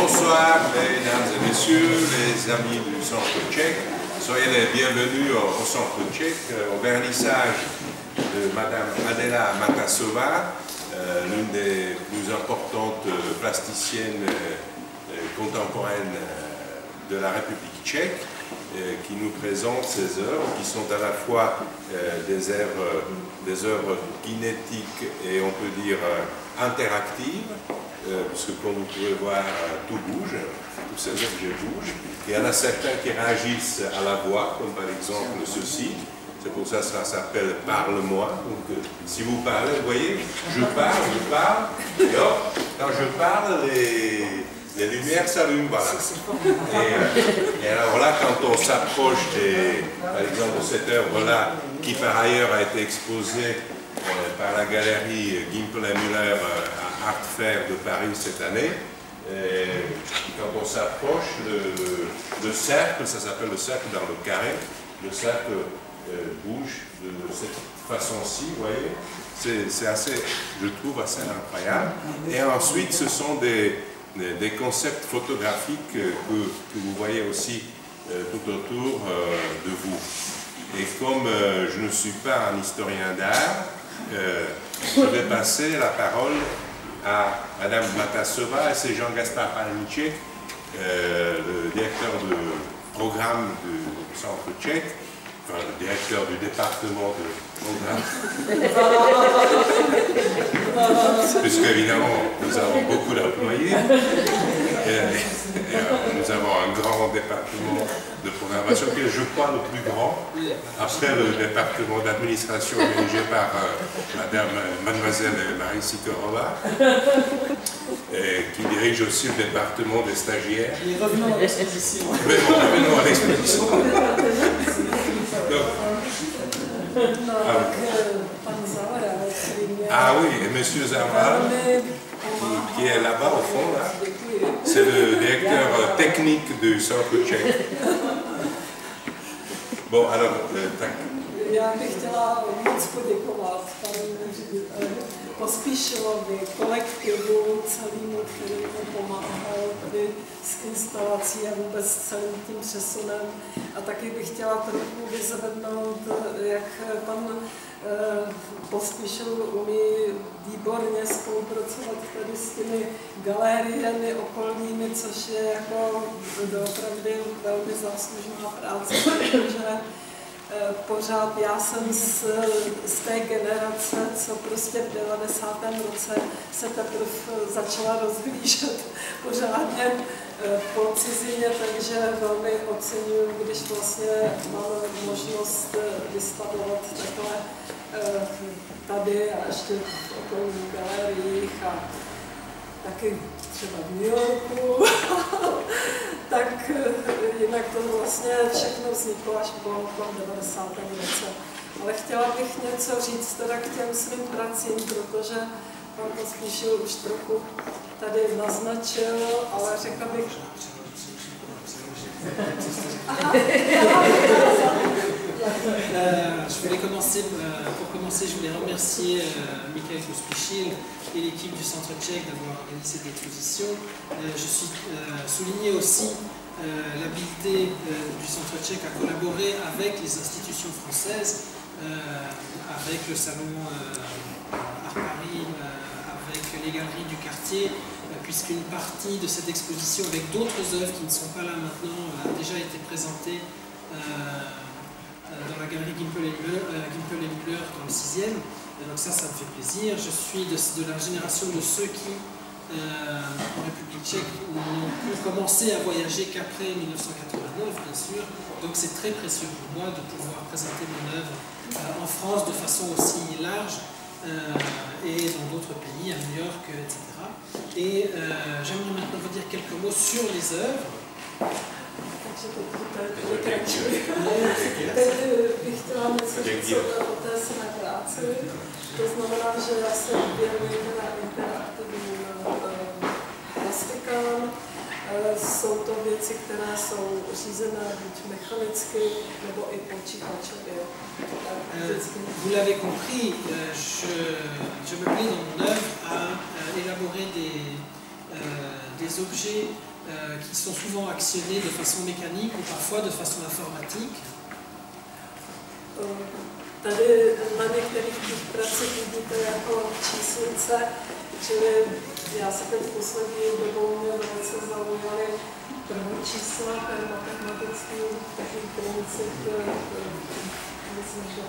Bonsoir, mesdames et messieurs, les amis du Centre Tchèque. Soyez les bienvenus au Centre Tchèque, au vernissage de Madame Adela Matasová, l'une des plus importantes plasticiennes contemporaines de la République tchèque, qui nous présente ses œuvres, qui sont à la fois des œuvres kinétiques et on peut dire interactives, puisque comme vous pouvez voir, tout bouge, tous ces objets bougent. Il y en a certains qui réagissent à la voix, comme par exemple ceci. C'est pour ça que ça s'appelle « Parle-moi ». Donc, si vous parlez, vous voyez, je parle, et hop, quand je parle, les lumières s'allument, voilà. Et alors là, quand on s'approche, par exemple, de cette œuvre-là, qui par ailleurs a été exposée par la galerie Gimpel et Müller à Art Fair de Paris cette année, quand on s'approche, le cercle, ça s'appelle le cercle dans le carré, le cercle bouge de cette façon-ci, vous voyez, c'est assez, je trouve, assez incroyable. Et ensuite, ce sont des concepts photographiques que vous voyez aussi tout autour de vous. Et comme je ne suis pas un historien d'art, je vais passer la parole à Madame Matasová, et c'est Jean-Gaspard Palniček, le directeur de programme du Centre Tchèque, enfin le directeur du département de programme, puisque évidemment nous avons beaucoup d'employés, nous avons un grand département de programmation qui est, je crois, le plus grand, après le département d'administration dirigé par mademoiselle Marie Sikorova, qui dirige aussi le département des stagiaires. Et revenons à l'exposition. Revenons à l'exposition. Ah oui, et M. Zaval, qui est là-bas au fond, là, c'est le directeur technique du Centre Tchèque. Bon, alors, Já bych chtěla moc poděkovat panu Pospíšilovi, kolektivu celému, který mu pomáhal tady s instalací a vůbec celým tím přesunem. A taky bych chtěla trochu vyzvednout, jak pan Pospíšil umí výborně spolupracovat tady s těmi galériemi okolními, což je jako doopravdy velmi záslužná práce, protože pořád já jsem z té generace, co prostě v 90. roce se teprve začala rozhlížet pořádně po cizině, takže velmi oceňuji, když vlastně mám možnost vystavovat takhle tady a ještě v okolních galeriích a taky třeba v New Yorku. Tak jinak to vlastně všechno vzniklo až po 90. roce. Ale chtěla bych něco říct teda k těm svým pracím, protože pan Pospíšil už trochu tady naznačil, ale řekla bych... Je voulais commencer, pour commencer, je voulais remercier Michael Pospíšil et l'équipe du Centre Tchèque d'avoir organisé cette exposition. Je suis souligné aussi l'habilité du Centre Tchèque à collaborer avec les institutions françaises, avec le Salon Art Paris, avec les galeries du quartier, puisqu'une partie de cette exposition, avec d'autres œuvres qui ne sont pas là maintenant, a déjà été présentée dans la galerie Gimpel et Müller dans le 6e. Donc ça me fait plaisir. Je suis de la génération de ceux qui, en République tchèque, n'ont pu commencer à voyager qu'après 1989, bien sûr. Donc c'est très précieux pour moi de pouvoir présenter mon œuvre en France de façon aussi large et dans d'autres pays, à New York, etc. Et j'aimerais maintenant vous dire quelques mots sur les œuvres. Teď bych chtěla něco říct o té své práci. To znamená, že já se věnuji na interaktivním plastikám. Jsou to věci, které jsou řízené buď mechanicky, nebo i počítačově. Vous l'avez compris, je me plais dans mon œuvre à élaborer des objets qui sont souvent actionnés de façon mécanique ou parfois de façon informatique. Tady na některých těch pracích vidíte jako číslice, čili já se teď poslední dobou mě velice zaujaly prvočísla, ten matematický takový princip, myslím, že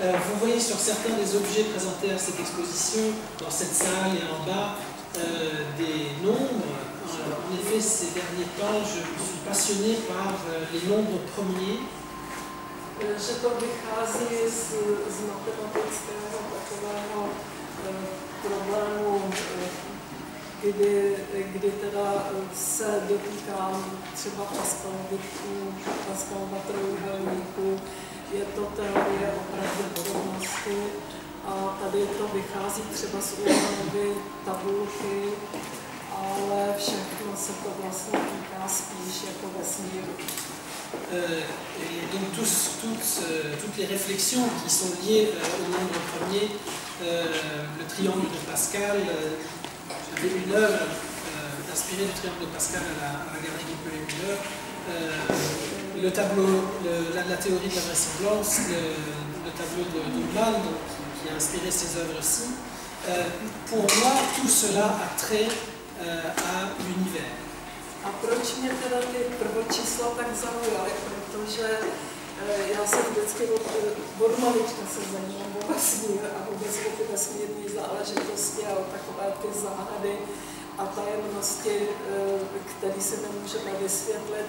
Vous voyez sur certains des objets présentés à cette exposition, dans cette salle et en bas, des nombres. En effet, ces derniers temps, je suis passionné par les nombres premiers. Že to vychází z matematického takového problému, kdy teda se dotýkám třeba Pascalova trojúhelníku, je to teorie o pravděpodobnosti a tady to vychází třeba z Uhlenovy tabulky, ale všechno se to vlastně týká spíš jako vesmíru. Et donc toutes les réflexions qui sont liées au nombre premier, le triangle de Pascal, j'avais une œuvre inspirée du triangle de Pascal à la galerie Guipel-Müller, le tableau, la théorie de la vraisemblance, le tableau de Ullmann qui a inspiré ces œuvres-ci. Pour moi, tout cela a trait à l'univers. A proč mě teda ty prvočísla tak zaujaly? Protože já jsem vždycky od malička se zajímám o vesmír a vůbec o ty vesmírné záležitosti a o takové ty záhady a tajemnosti, které si nemůžeme vysvětlit.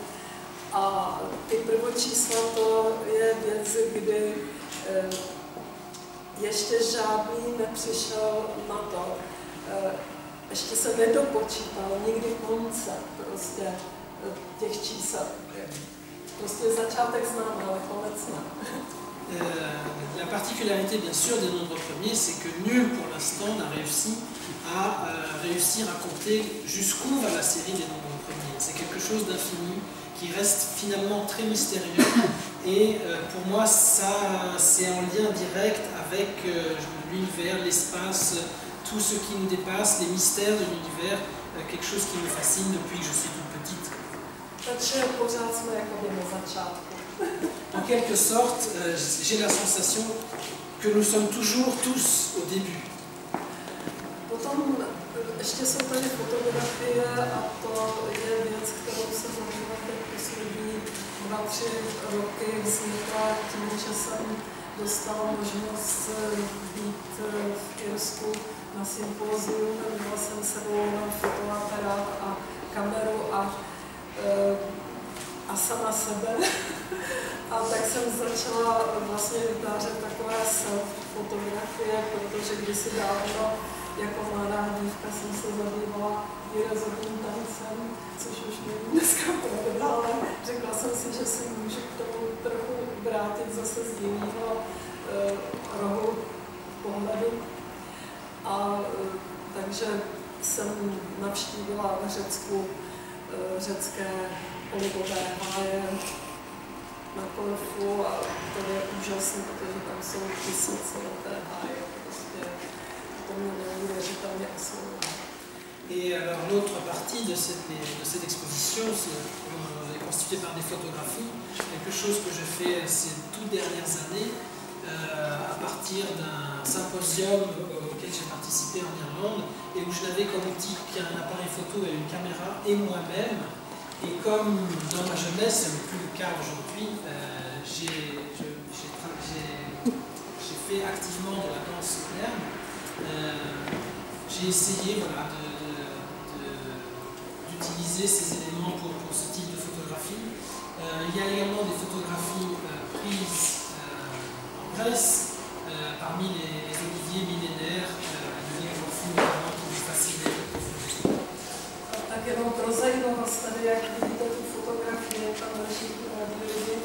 A ty prvočísla to je věc, kdy ještě žádný nepřišel na to. Ještě se nedopočítal nikdy konce prostě těch čísel. Prostě začátek známe, ale konec ne. La particularité bien sûr des nombres premiers, c'est que nul pour l'instant n'a réussi à réussir à compter jusqu'où va la série des nombres premiers. C'est quelque chose d'infini qui reste finalement très mystérieux et pour moi ça c'est en lien direct avec l'univers, l'espace, tout ce qui nous dépasse, les mystères de l'univers, quelque chose qui me fascine depuis que je suis toute petite. En quelque sorte, j'ai la sensation que nous sommes toujours tous au début. Potom ještě jsou tady fotografie a to je věc, kterou se zabývám teď poslední 2-3 roky. Vznikla tím, že jsem dostala možnost být v Irsku na sympóziu, měla jsem sebou na fotoaparát a kameru a sama sebe. A tak jsem začala vlastně vytvářet takové self-fotografie, protože kdysi dávno jako mladá dívka jsem se zabývala výrazovým tancem, což už nevím dneska pravda, ale řekla jsem si, že si můžu k tomu trochu vrátit zase z jiného rohu pohledu. A takže jsem navštívila v Řecku řecké olivové háje na Korfu a to je úžasné, protože tam jsou tisícileté háje. Prostě to mě neuvěřitelně oslovilo. Et alors l'autre partie de cette exposition est constituée par des photographies, quelque chose que je fais ces toutes dernières années à partir d'un symposium auquel j'ai participé en Irlande et où je n'avais comme outil qu'un appareil photo et une caméra et moi-même. Et comme dans ma jeunesse, ce n'est plus le cas aujourd'hui, j'ai fait activement de la danse moderne. J'ai essayé voilà, d'utiliser ces éléments pour ce type de photographie. Il y a également des photographies prises en Grèce, parmi les oliviers millénaires de l'île Corfou, qui me fascinaient. Tak jenom pro zajímavost, tady jak vidíte tu fotografii, tam další lidi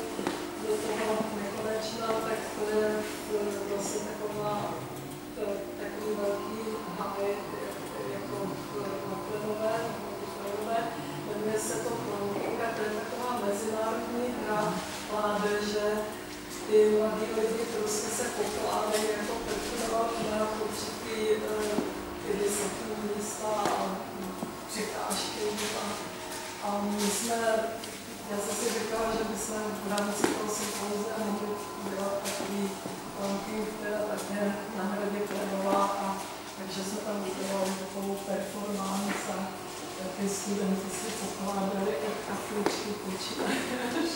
do toho nekonečná, tak to je vlastně takový velký háj, jako maklenové, jmenuje se to Planking a to je taková mezinárodní hra mládeže, ty mladí lidi prostě se pokládají jako Petrova na určitý vysoký místa a já jsem si říkala, že bychom v rámci toho sympózia mohli dělat takový ranking, která také na Hradě Klenova, a takže se tam udělal takovou performance a ty studenti si pokládali od kapličky počítač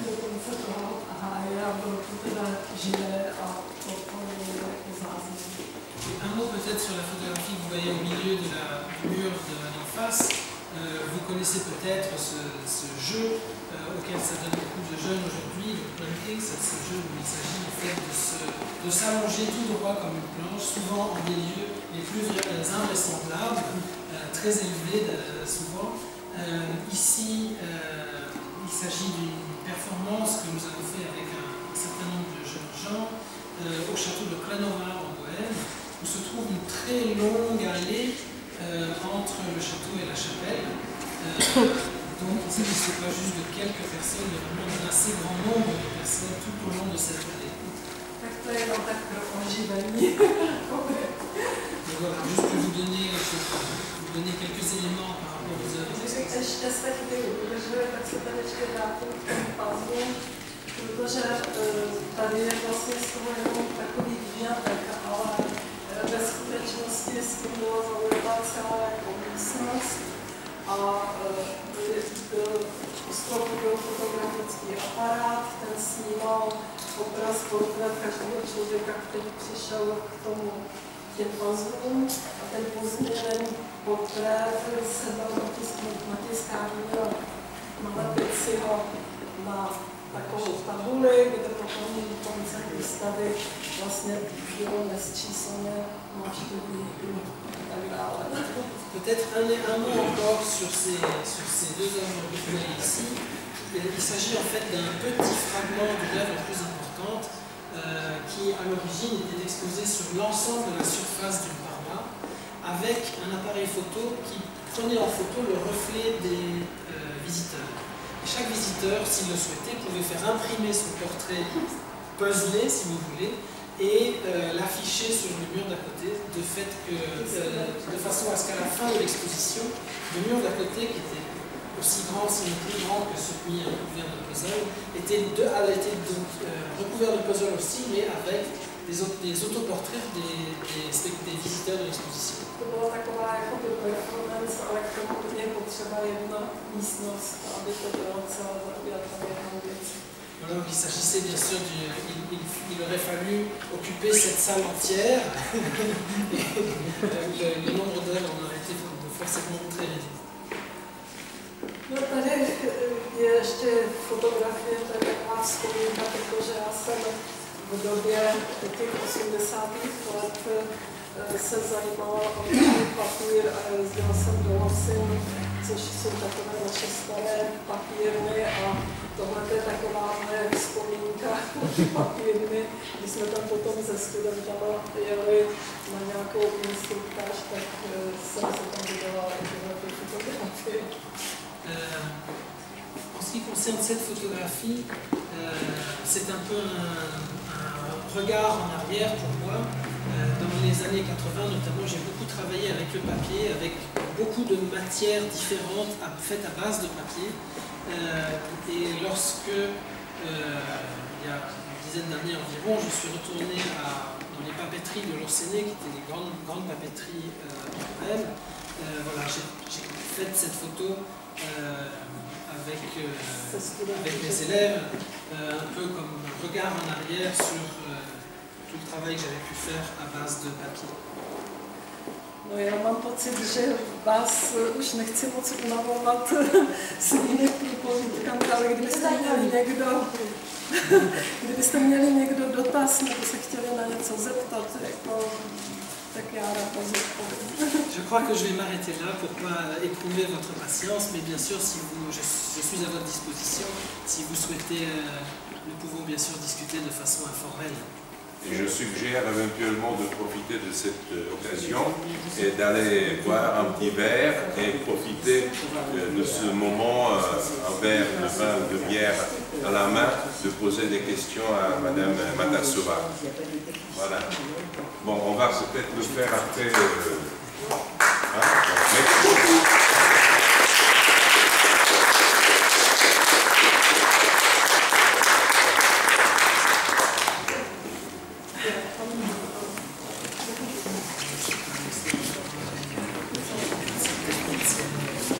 do konce toho háje a bylo to teda živé a podporili jako záznam. Un mot peut-être sur la photographie que vous voyez au milieu du mur de l'en face. Vous connaissez peut-être ce jeu auquel s'adonnent beaucoup de jeunes aujourd'hui, le planking. C'est ce jeu où il s'agit en fait de s'allonger tout droit comme une planche, souvent en des lieux les plus invraisemblables, très élevés souvent. Ici, il s'agit d'une performance que nous avons fait avec un certain nombre de jeunes gens au château de Klenova en Bohême, où se trouve une très longue allée entre le château et la chapelle. Donc il ne s'agissait pas juste de quelques personnes, mais vraiment d'un assez grand nombre de personnes tout au long de cette allée. Tak to je jenom tak pro oživení. Donc voilà, juste pour vous donner quelques éléments par rapport aux œuvres. Ještě se chvíli udržuje, tak se tady ještě vrátím k tomu puzzle, protože tady je vlastně z toho jenom takový výňatek, ale ve skutečnosti s tím byla zaujatá celá jako místnost a u stropu byl fotografický aparát, ten snímal obraz, portrét každého člověka, který přišel k tomu těm puzzlům, a ten pozměněný portrét se dal na tiskárně a nalepit si ho na takovou tabuli, kde potom koncem výstavy vlastně bylo nesčíslně návštěvníků a tak dále. Peut-être un mot encore sur ces deux œuvres que vous voyez ici. Il s'agit en fait d'un petit fragment de l'œuvre plus importante qui à l'origine était exposé sur l'ensemble de la surface d'une paroi avec un appareil photo qui prenait en photo le reflet des visiteurs. Et chaque visiteur, s'il le souhaitait, pouvait faire imprimer son portrait puzzlé, si vous voulez, et l'afficher sur le mur d'à côté, de façon à ce qu'à la fin de l'exposition, le mur d'à côté, qui était aussi grand, sinon plus grand que celui recouvert de puzzle, a été recouvert de puzzle aussi, mais avec des autoportraits des visiteurs de l'exposition. To byla taková jakoby performance, ale k tomu je potřeba jedna místnost, aby to bylo celé zaujatá jedna věc. Alors il s'agissait bien sûr il aurait fallu occuper cette salle entière et le nombre d'heures en aurait été forcément très réduit. No tady je ještě fotografie, to je taková vzpomínka, protože já jsem v době těch 80. let se zajímala o papír a jezdila jsem do Losin, což jsou takové naše staré papírny, a tohle je taková moje vzpomínka papírny. Když jsme tam potom se studentama jeli na nějakou instruktáž, tak jsem se tam vydělala i tyhle fotografie. En ce qui concerne cette photographie, c'est un peu un regard en arrière pour moi. Dans les années 80 notamment, j'ai beaucoup travaillé avec le papier, avec beaucoup de matières différentes faites à base de papier. Et lorsque, il y a une dizaine d'années environ, je suis retourné dans les papeteries de l'Orséné, qui étaient des grandes papeteries urbaines. Voilà, j'ai fait cette photo avec mes élèves, un peu comme un regard en arrière sur tout le travail que j'avais pu faire à base de papier. No já mám pocit, že vás už nechci moc unavovat svými povídkami, ale kdybyste měli někdo dotaz nebo se chtěli na něco zeptat, jako, tak já rád zodpovím. Je crois que je vais m'arrêter là pour ne pas éprouver votre patience, mais bien sûr, je suis à votre disposition. Si vous souhaitez, nous pouvons bien sûr discuter de façon informelle. Et je suggère éventuellement de profiter de cette occasion et d'aller boire un petit verre et profiter de ce moment, un verre de vin ou de bière à la main, de poser des questions à Madame Matassova. Voilà. Bon, on va peut-être le faire après